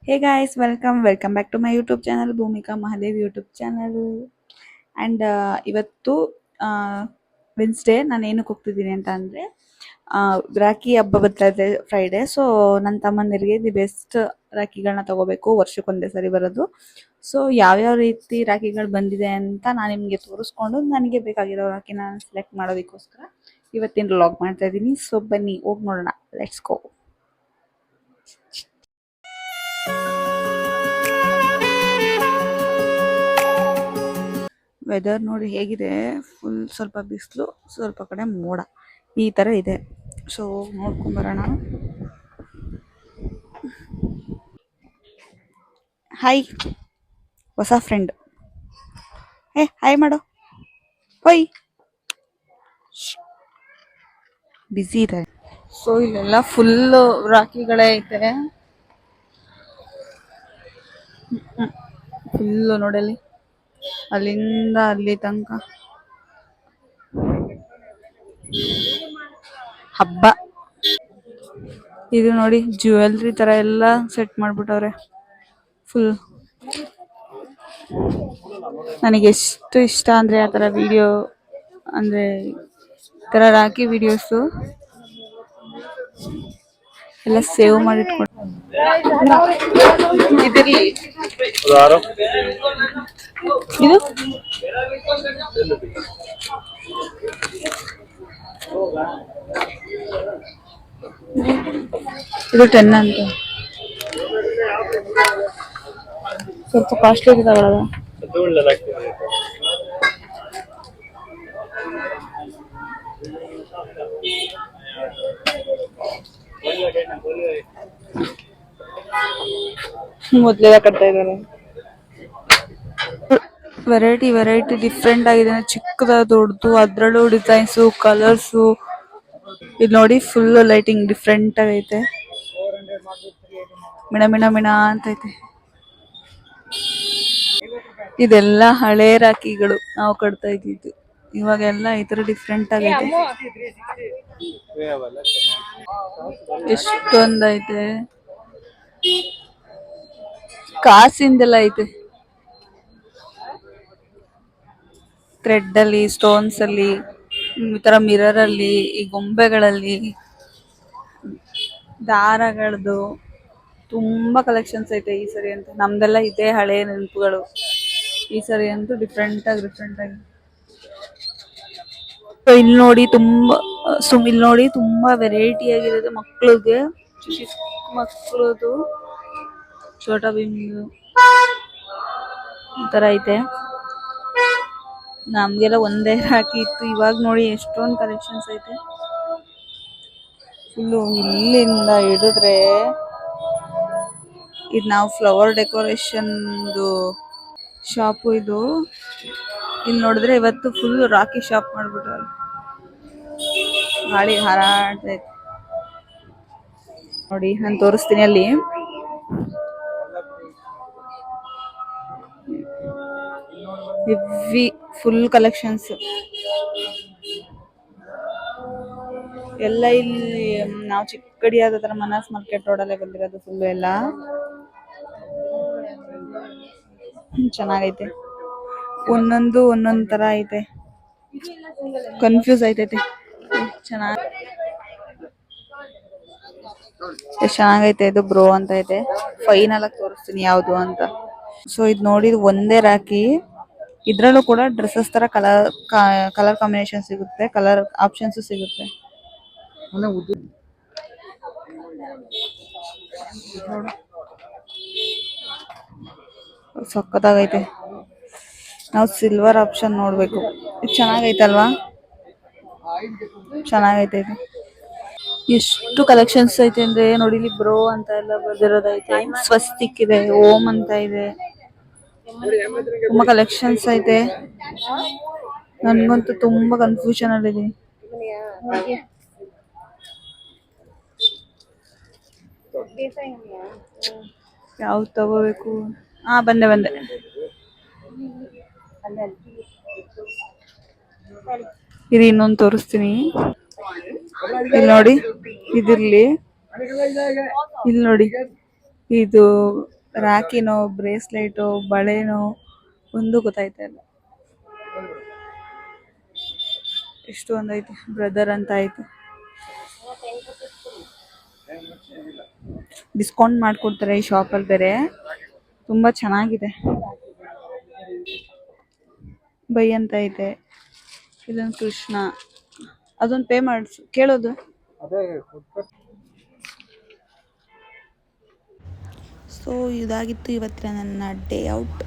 Hey guys, welcome back to my YouTube channel, Bhumika Mahadev YouTube channel. And ಇವತ್ತು Wednesday ನಾನು ಏನಕ್ಕೆ ಹೋಗ್ತಿದ್ದೀನಿ ಅಂತ ಅಂದರೆ ರಾಖಿ ಹಬ್ಬ ಬರ್ತಾ ಇದೆ ಫ್ರೈಡೇ. ಸೊ ನನ್ನ ತಮ್ಮಂದಿರಿಗೆ ದಿ ಬೆಸ್ಟ್ ರಾಖಿಗಳನ್ನ ತಗೋಬೇಕು, ವರ್ಷಕ್ಕೊಂದೇ ಸರಿ ಬರೋದು. ಸೊ ಯಾವ್ಯಾವ ರೀತಿ ರಾಖಿಗಳು ಬಂದಿದೆ ಅಂತ ನಾನು ನಿಮಗೆ ತೋರಿಸ್ಕೊಂಡು ನನಗೆ ಬೇಕಾಗಿರೋ ರಾಖಿನ ಸೆಲೆಕ್ಟ್ ಮಾಡೋದಕ್ಕೋಸ್ಕರ ಇವತ್ತಿನ ವ್ಲಾಗ್ ಮಾಡ್ತಾ ಇದ್ದೀನಿ. ಸೊ ಬನ್ನಿ ಹೋಗಿ ನೋಡೋಣ, ಲೆಟ್ಸ್ ಗೋ. ವೆದರ್ ನೋಡಿ ಹೇಗಿದೆ, ಫುಲ್ ಸ್ವಲ್ಪ ಬಿಸಿಲು, ಸ್ವಲ್ಪ ಕಡೆ ಮೋಡ, ಈ ಥರ ಇದೆ. ಸೊ ನೋಡ್ಕೊಂಬರೋಣ. ಹಾಯ್ ಹೊಸ ಫ್ರೆಂಡ್, ಹಾಯ್ ಮಾಡು. ಹೊಯ್ ಬ್ಯುಸಿ ಇದೆ. ಸೊ ಇಲ್ಲೆಲ್ಲ ಫುಲ್ ರಾಖಿಗಳೇ ಐತೆ, ಫುಲ್ಲು ನೋಡಲಿ, ಅಲ್ಲಿಂದ ಅಲ್ಲಿ ತನಕ ಹಬ್ಬ. ಇದು ನೋಡಿ ಜ್ಯುವೆಲ್ರಿ ತರ ಎಲ್ಲ ಸೆಟ್ ಮಾಡ್ಬಿಟ್ಟವ್ರೆ ಫುಲ್. ನನಗೆ ಎಷ್ಟು ಇಷ್ಟ ಅಂದ್ರೆ ಆ ಥರ ವಿಡಿಯೋ, ಅಂದ್ರೆ ಈ ಥರ ರಾಖಿ ವಿಡಿಯೋಸು ಎಲ್ಲ ಸೇವ್ ಮಾಡಿಟ್ಕೊಂಡು ಇದಿರ್ಲಿ. ಇದು ಇದು 10 ಅಂತ, ಸ್ವಲ್ಪ ಕಾಸ್ಟ್ಲಿ ಇದೆ ತಗೊಳ್ಳೋದು. ಮೊದಲೆಲ್ಲ ಕಟ್ತಾ ಇದ್ದಾರೆ. ವೆರೈಟಿ ಡಿಫ್ರೆಂಟ್ ಆಗಿದೆ, ಚಿಕ್ಕದ ದೊಡ್ಡದು, ಅದ್ರಲ್ಲೂ ಡಿಸೈನ್ಸು, ಕಲರ್ಸು. ಇದು ನೋಡಿ ಫುಲ್ ಲೈಟಿಂಗ್ ಡಿಫ್ರೆಂಟ್ ಆಗೈತೆ, ಮಿಣ ಅಂತೈತೆ. ಇದೆಲ್ಲ ಹಳೆ ರಾಖಿಗಳು ನಾವು ಕಟ್ತಾ ಇದ್ದಿದ್ದು, ಇವಾಗೆಲ್ಲ ಈ ತರ ಡಿಫ್ರೆಂಟ್ ಆಗೈತೆ. ಎಷ್ಟೊಂದೈತೆ, ಕಾಸಿಂದೆಲ್ಲ ಐತೆ, ಥ್ರೆಡ್ ಅಲ್ಲಿ, ಸ್ಟೋನ್ಸ್ ಅಲ್ಲಿ, ಈ ತರ ಮಿರರ್ ಅಲ್ಲಿ, ಈ ಗೊಂಬೆಗಳಲ್ಲಿ, ದಾರಗಳದ್ದು ತುಂಬಾ ಕಲೆಕ್ಷನ್ಸ್ ಐತೆ ಈ ಸರಿ ಅಂತ. ನಮ್ದೆಲ್ಲ ಇದೆ ಹಳೆ ನೆನಪುಗಳು, ಈ ಸರಿ ಅಂತೂ ಡಿಫ್ರೆಂಟ್ ಆಗಿ ಇಲ್ಲಿ ನೋಡಿ ತುಂಬಾ ವೆರೈಟಿ ಆಗಿರೋದು ಮಕ್ಳಿಗೆ, ಚಿಕ್ಕ ಮಕ್ಳದು ಛೋಟಾ ಭೀಮ್ ಈ ತರ ಐತೆ. ನಮ್ಗೆಲ್ಲ ಒಂದೇ ರಾಖಿ ಇತ್ತು, ಇವಾಗ ನೋಡಿ ಎಷ್ಟೊಂದು ಕಲೆಕ್ಷನ್ಸ್ ಐತೆ. ಫುಲ್ಲು ಇಲ್ಲಿಂದ ಹಿಡಿದ್ರೆ ಇದು ನಾವು ಫ್ಲವರ್ ಡೆಕೋರೇಷನ್ ಶಾಪು ಇದು. ಇಲ್ಲಿ ನೋಡಿದ್ರೆ ಇವತ್ತು ಫುಲ್ ರಾಖಿ ಶಾಪ್ ಮಾಡ್ಬಿಟ್ಟವ್ರು, ಗಾಳಿ ಹಾರಾಡ್ತೈತೆ ನೋಡಿ. ನಾನು ತೋರಿಸ್ತೀನಿ, ಅಲ್ಲಿ ಹೆವಿ ಫುಲ್ ಕಲೆಕ್ಷನ್ಸ್ ಎಲ್ಲ. ಇಲ್ಲಿ ನಾವು ಚಿಕ್ಕಡಿಯಾದ ತರ ಮನಸ್ ಮಾರ್ಕೆಟ್ ರೋಡಲ್ಲೇ ಬಂದಿರೋದು ಫುಲ್ಲು ಎಲ್ಲ. ಚೆನ್ನಾಗೈತೆ, ಒಂದೊಂದ್ ತರ ಐತೆ, ಕನ್ಫ್ಯೂಸ್ ಆಯ್ತೈತೆ. ಎಷ್ಟು ಚೆನ್ನಾಗೈತೆ ಇದು, ಬ್ರೋ ಅಂತ ಐತೆ. ಫೈನಲ್ ಆಗಿ ತೋರಿಸ್ತೀನಿ ಯಾವ್ದು ಅಂತ. ಸೊ ಇದು ನೋಡಿ, ಒಂದೇ ರಾಖಿ, ಇದ್ರಲ್ಲೂ ಕೂಡ ಡ್ರೆಸ್ಸಸ್ ತರ ಕಲರ್ ಕಾಂಬಿನೇಷನ್ ಸಿಗುತ್ತೆ, ಕಲರ್ ಆಪ್ಷನ್ಸ್ ಸಿಗುತ್ತೆ. ಸಕ್ಕತ್ತಾಗೈತೆ. ನಾವು ಸಿಲ್ವರ್ ಆಪ್ಷನ್ ನೋಡ್ಬೇಕು. ಚೆನ್ನಾಗೈತಲ್ವಾ, ಚೆನ್ನಾಗೈತೆ ಇದು. ಎಷ್ಟು ಕಲೆಕ್ಷನ್ಸ್ ಐತೆ ಅಂದ್ರೆ ನೋಡಿ, ಇಲ್ಲಿ ಬ್ರೋ ಅಂತ ಎಲ್ಲ ಬರ್ದಿರೋದೈತೆ, ಸ್ವಸ್ತಿಕ್ ಇದೆ, ಓಂ ಅಂತ ಇದೆ, ತುಂಬಾ ಕಲೆಕ್ಷನ್ಸ್ ಐತೆ. ನನ್ಗಂತೂ ತುಂಬಾ ಕನ್ಫ್ಯೂಷನ್ ಅಲ್ಲಿ ಯಾವ್ದು ತಗೋಬೇಕು. ಬಂದೆ. ಇದು ಇನ್ನೊಂದು ತೋರಿಸ್ತೀನಿ. ಇಲ್ಲಿ ನೋಡಿ, ಇದಿರ್ಲಿ, ಇಲ್ಲಿ ನೋಡಿ ಇದು ರಾಕಿನೋ ಬ್ರೇಸ್ಲೆಟೋ ಬಳೆನೋ ಒಂದು ಗೊತ್ತಾಯ್ತಾ ಇಲ್ಲ. ಎಷ್ಟು ಒಂದೈತೆ ಬ್ರದರ್ ಅಂತ ಐತೆ. ಡಿಸ್ಕೌಂಟ್ ಮಾಡ್ಕೊಡ್ತಾರೆ ಈ ಶಾಪಲ್ಲಿ ಬೇರೆ, ತುಂಬ ಚೆನ್ನಾಗಿದೆ. ಬೈ ಅಂತ ಐತೆ. ಇಲ್ಲೊಂದು ಕೃಷ್ಣ, ಅದೊಂದು ಪೇ ಮಾಡಿಸು ಕೇಳೋದು. ಸೊ ಇದಾಗಿತ್ತು ಇವತ್ತಿನ ನನ್ನ ಡೇ ಔಟ್.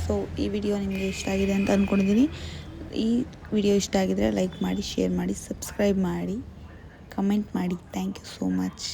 ಸೊ ಈ ವಿಡಿಯೋ ನಿಮಗೆ ಇಷ್ಟ ಆಗಿದೆ ಅಂತ ಅಂದ್ಕೊಂಡಿದ್ದೀನಿ. ಈ ವಿಡಿಯೋ ಇಷ್ಟ ಆಗಿದರೆ ಲೈಕ್ ಮಾಡಿ, ಶೇರ್ ಮಾಡಿ, ಸಬ್ಸ್ಕ್ರೈಬ್ ಮಾಡಿ, ಕಮೆಂಟ್ ಮಾಡಿ. Thank you so much.